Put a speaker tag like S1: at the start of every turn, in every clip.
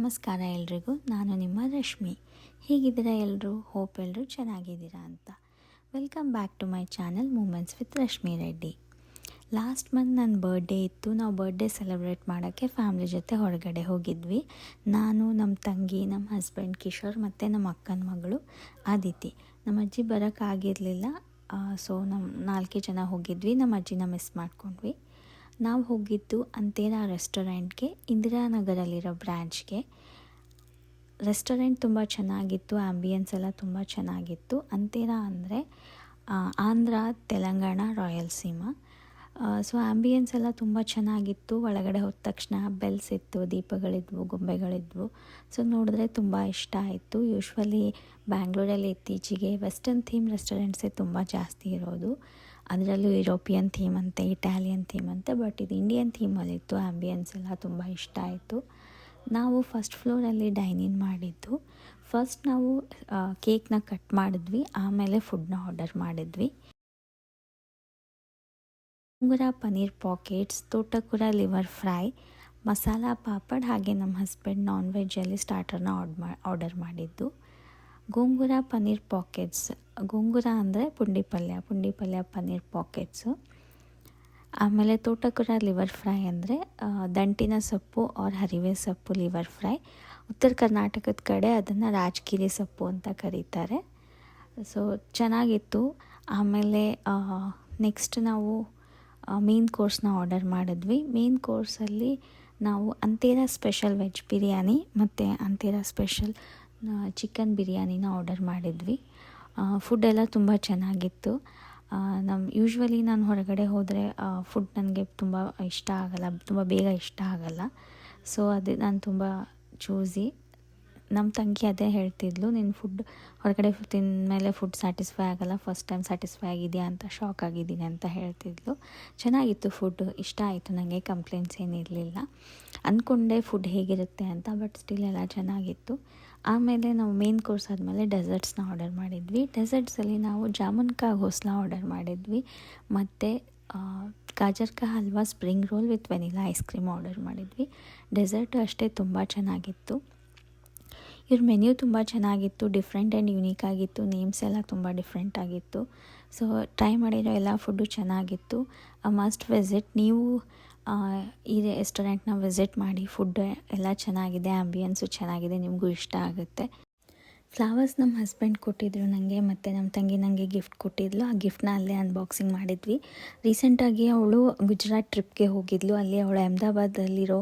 S1: ನಮಸ್ಕಾರ ಎಲ್ರಿಗೂ. ನಾನು ನಿಮ್ಮ ರಶ್ಮಿ. ಹೇಗಿದ್ದೀರಾ ಎಲ್ಲರೂ? ಹೋಪ್ ಎಲ್ಲರೂ ಚೆನ್ನಾಗಿದ್ದೀರಾ ಅಂತ. Welcome back to my channel moments with Rashmi Reddy. Last month ನನ್ನ ಬರ್ಡೇ ಇತ್ತು. ನಾವು ಬರ್ಡೇ ಸೆಲೆಬ್ರೇಟ್ ಮಾಡೋಕ್ಕೆ ಫ್ಯಾಮ್ಲಿ ಜೊತೆ ಹೊರಗಡೆ ಹೋಗಿದ್ವಿ. ನಾನು, ನಮ್ಮ ತಂಗಿ, ನಮ್ಮ ಹಸ್ಬೆಂಡ್ ಕಿಶೋರ್ ಮತ್ತು ನಮ್ಮ ಅಕ್ಕನ ಮಗಳು ಆದಿತಿ. ನಮ್ಮ ಅಜ್ಜಿ ಬರೋಕ್ಕಾಗಿರಲಿಲ್ಲ. ಸೊ ನಮ್ಮ 4 ಜನ ಹೋಗಿದ್ವಿ. ನಮ್ಮ ಅಜ್ಜಿನ ಮಿಸ್ ಮಾಡ್ಕೊಂಡ್ವಿ. ನಾವು ಹೋಗಿದ್ದು ಅಂತೇರಾ ರೆಸ್ಟೋರೆಂಟ್ಗೆ, ಇಂದಿರಾನಗರಲ್ಲಿರೋ ಬ್ರ್ಯಾಂಚ್ಗೆ. ರೆಸ್ಟೋರೆಂಟ್ ತುಂಬ ಚೆನ್ನಾಗಿತ್ತು, ಆ್ಯಂಬಿಯನ್ಸ್ ಎಲ್ಲ ತುಂಬ ಚೆನ್ನಾಗಿತ್ತು. ಅಂತೇರಾ ಅಂದರೆ ಆಂಧ್ರ ತೆಲಂಗಾಣ ರಾಯಲಸೀಮಾ. ಸೊ ಆ್ಯಂಬಿಯನ್ಸ್ ಎಲ್ಲ ತುಂಬ ಚೆನ್ನಾಗಿತ್ತು. ಒಳಗಡೆ ಹೋದ ತಕ್ಷಣ ಬೆಲ್ಸ್ ಇತ್ತು, ದೀಪಗಳಿದ್ವು, ಗೊಂಬೆಗಳಿದ್ವು. ಸೊ ನೋಡಿದ್ರೆ ತುಂಬ ಇಷ್ಟ ಆಯಿತು. ಯೂಶ್ವಲಿ ಬ್ಯಾಂಗ್ಳೂರಲ್ಲಿ ಇತ್ತೀಚೆಗೆ ವೆಸ್ಟರ್ನ್ ಥೀಮ್ ರೆಸ್ಟೋರೆಂಟ್ಸೇ ತುಂಬ ಜಾಸ್ತಿ ಇರೋದು. ಅದರಲ್ಲೂ ಯುರೋಪಿಯನ್ ಥೀಮ್ ಅಂತೆ, ಇಟಾಲಿಯನ್ ಥೀಮ್ ಅಂತೆ. ಬಟ್ ಇದು ಇಂಡಿಯನ್ ಥೀಮಲ್ಲಿತ್ತು. ಆ್ಯಂಬಿಯನ್ಸ್ ಎಲ್ಲ ತುಂಬ ಇಷ್ಟ ಆಯಿತು. ನಾವು ಫಸ್ಟ್ ಫ್ಲೋರಲ್ಲಿ ಡೈನಿಂಗ್ ಮಾಡಿದ್ದು. ಫಸ್ಟ್ ನಾವು ಕೇಕ್ನ ಕಟ್ ಮಾಡಿದ್ವಿ, ಆಮೇಲೆ ಫುಡ್ನ ಆರ್ಡರ್ ಮಾಡಿದ್ವಿ. Gongura paneer pockets, thotakura liver fry, masala papad, ಹಾಗೆ ನಮ್ಮ ಹಸ್ಬೆಂಡ್ ನಾನ್ ವೆಜ್ಜಲ್ಲಿ ಸ್ಟಾರ್ಟರ್ನ ಆರ್ಡರ್ ಮಾಡಿದ್ದು. ಗೋಂಗೂರ ಪನ್ನೀರ್ ಪಾಕೆಟ್ಸ್, ಗೋಂಗೂರ ಅಂದರೆ ಪುಂಡಿ ಪಲ್ಯ ಪನ್ನೀರ್ ಪಾಕೆಟ್ಸು. ಆಮೇಲೆ ತೋಟಕೂರ ಲಿವರ್ ಫ್ರೈ ಅಂದರೆ ದಂಟಿನ ಸೊಪ್ಪು ಆರ್ ಹರಿವೆ ಸೊಪ್ಪು ಲಿವರ್ ಫ್ರೈ. ಉತ್ತರ ಕರ್ನಾಟಕದ ಕಡೆ ಅದನ್ನು ರಾಜಗಿರಿ ಸೊಪ್ಪು ಅಂತ ಕರೀತಾರೆ. ಸೊ ಚೆನ್ನಾಗಿತ್ತು. ಆಮೇಲೆ ನೆಕ್ಸ್ಟ್ ನಾವು ಮೇನ್ ಕೋರ್ಸ್ನ ಆರ್ಡರ್ ಮಾಡಿದ್ವಿ. ಮೇನ್ ಕೋರ್ಸಲ್ಲಿ ನಾವು ಅಂತೇರಾ ಸ್ಪೆಷಲ್ ವೆಜ್ ಬಿರಿಯಾನಿ ಮತ್ತು ಅಂತೇರಾ ಸ್ಪೆಷಲ್ ಚಿಕನ್ ಬಿರಿಯಾನಿನ ಆರ್ಡರ್ ಮಾಡಿದ್ವಿ. ಫುಡ್ ಎಲ್ಲ ತುಂಬ ಚೆನ್ನಾಗಿತ್ತು. ಯೂಶ್ವಲಿ ನಾನು ಹೊರಗಡೆ ಹೋದರೆ ಫುಡ್ ನನಗೆ ತುಂಬ ಇಷ್ಟ ಆಗಲ್ಲ, ತುಂಬ ಬೇಗ ಇಷ್ಟ ಆಗಲ್ಲ. ಸೊ ಅದು ನಾನು ತುಂಬ ಚೂಸಿ. ನಮ್ಮ ತಂಗಿ ಅದೇ ಹೇಳ್ತಿದ್ಲು, ನಿನ್ನ ಫುಡ್ ಹೊರಗಡೆ ತಿಂದಮೇಲೆ ಫುಡ್ ಸ್ಯಾಟಿಸ್ಫೈ ಆಗಲ್ಲ, ಫಸ್ಟ್ ಟೈಮ್ ಸ್ಯಾಟಿಸ್ಫೈ ಆಗಿದೆಯಾ ಅಂತ ಶಾಕ್ ಆಗಿದ್ದೀನಿ ಅಂತ ಹೇಳ್ತಿದ್ಲು. ಚೆನ್ನಾಗಿತ್ತು ಫುಡ್, ಇಷ್ಟ ಆಯಿತು ನನಗೆ, ಕಂಪ್ಲೇಂಟ್ಸ್ ಏನಿರಲಿಲ್ಲ. ಅಂದ್ಕೊಂಡೆ ಫುಡ್ ಹೇಗಿರುತ್ತೆ ಅಂತ, ಬಟ್ ಸ್ಟಿಲ್ ಎಲ್ಲ ಚೆನ್ನಾಗಿತ್ತು. ಆಮೇಲೆ ನಾವು ಮೇನ್ ಕೋರ್ಸ್ ಆದಮೇಲೆ ಡೆಸರ್ಟ್ಸ್ನ ಆರ್ಡರ್ ಮಾಡಿದ್ವಿ. ಡೆಸರ್ಟ್ಸಲ್ಲಿ ನಾವು ಜಾಮೂನ್ ಕಾ ಘೋಸ್ಲಾ ಆರ್ಡರ್ ಮಾಡಿದ್ವಿ ಮತ್ತು gajar ka halwa spring roll with vanilla ice cream order ಮಾಡಿದ್ವಿ. ಡೆಸರ್ಟು ಅಷ್ಟೇ ತುಂಬ ಚೆನ್ನಾಗಿತ್ತು. ಇವ್ರ ಮೆನ್ಯೂ ತುಂಬ ಚೆನ್ನಾಗಿತ್ತು, ಡಿಫ್ರೆಂಟ್ ಆ್ಯಂಡ್ ಯುನೀಕ್ ಆಗಿತ್ತು. ನೇಮ್ಸ್ ಎಲ್ಲ ತುಂಬ ಡಿಫ್ರೆಂಟ್ ಆಗಿತ್ತು. ಸೊ ಟ್ರೈ ಮಾಡಿರೋ ಎಲ್ಲ ಫುಡ್ಡು ಚೆನ್ನಾಗಿತ್ತು. Must visit. ನೀವು ಈ ರೆಸ್ಟೋರೆಂಟ್ನ ವಿಸಿಟ್ ಮಾಡಿ. ಫುಡ್ ಎಲ್ಲ ಚೆನ್ನಾಗಿದೆ, ಆ್ಯಂಬಿಯನ್ಸು ಚೆನ್ನಾಗಿದೆ, ನಿಮಗೂ ಇಷ್ಟ ಆಗುತ್ತೆ. ಫ್ಲವರ್ಸ್ ನಮ್ಮ ಹಸ್ಬೆಂಡ್ ಕೊಟ್ಟಿದ್ದರು ನನಗೆ, ಮತ್ತು ನಮ್ಮ ತಂಗಿ ನನಗೆ ಗಿಫ್ಟ್ ಕೊಟ್ಟಿದ್ಲು. ಆ ಗಿಫ್ಟ್ನ ಅಲ್ಲೇ ಅನ್ಬಾಕ್ಸಿಂಗ್ ಮಾಡಿದ್ವಿ. ರೀಸೆಂಟಾಗಿ ಅವಳು ಗುಜರಾತ್ ಟ್ರಿಪ್ಗೆ ಹೋಗಿದ್ಲು. ಅಲ್ಲಿ ಅವಳು ಅಹಮದಾಬಾದಲ್ಲಿರೋ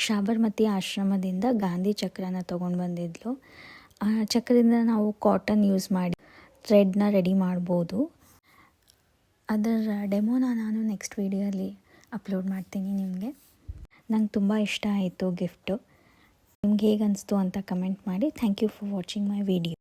S1: ಸಾಬರಮತಿ ಆಶ್ರಮದಿಂದ ಗಾಂಧಿ ಚಕ್ರನ ತೊಗೊಂಡು ಬಂದಿದ್ಲು. ಆ ಚಕ್ರದಿಂದ ನಾವು ಕಾಟನ್ ಯೂಸ್ ಮಾಡಿ ಥ್ರೆಡ್ನ ರೆಡಿ ಮಾಡ್ಬೋದು. ಅದರ ಡೆಮೋನ ನಾನು ನೆಕ್ಸ್ಟ್ ವೀಡಿಯೋಲಿ ಅಪ್ಲೋಡ್ ಮಾಡ್ತೀನಿ ನಿಮಗೆ. ನಂಗೆ ತುಂಬ ಇಷ್ಟ ಆಯಿತು ಗಿಫ್ಟು. ನಿಮ್ಗೆ ಹೇಗೆ ಅನಿಸ್ತು ಅಂತ ಕಮೆಂಟ್ ಮಾಡಿ. Thank you for watching my video.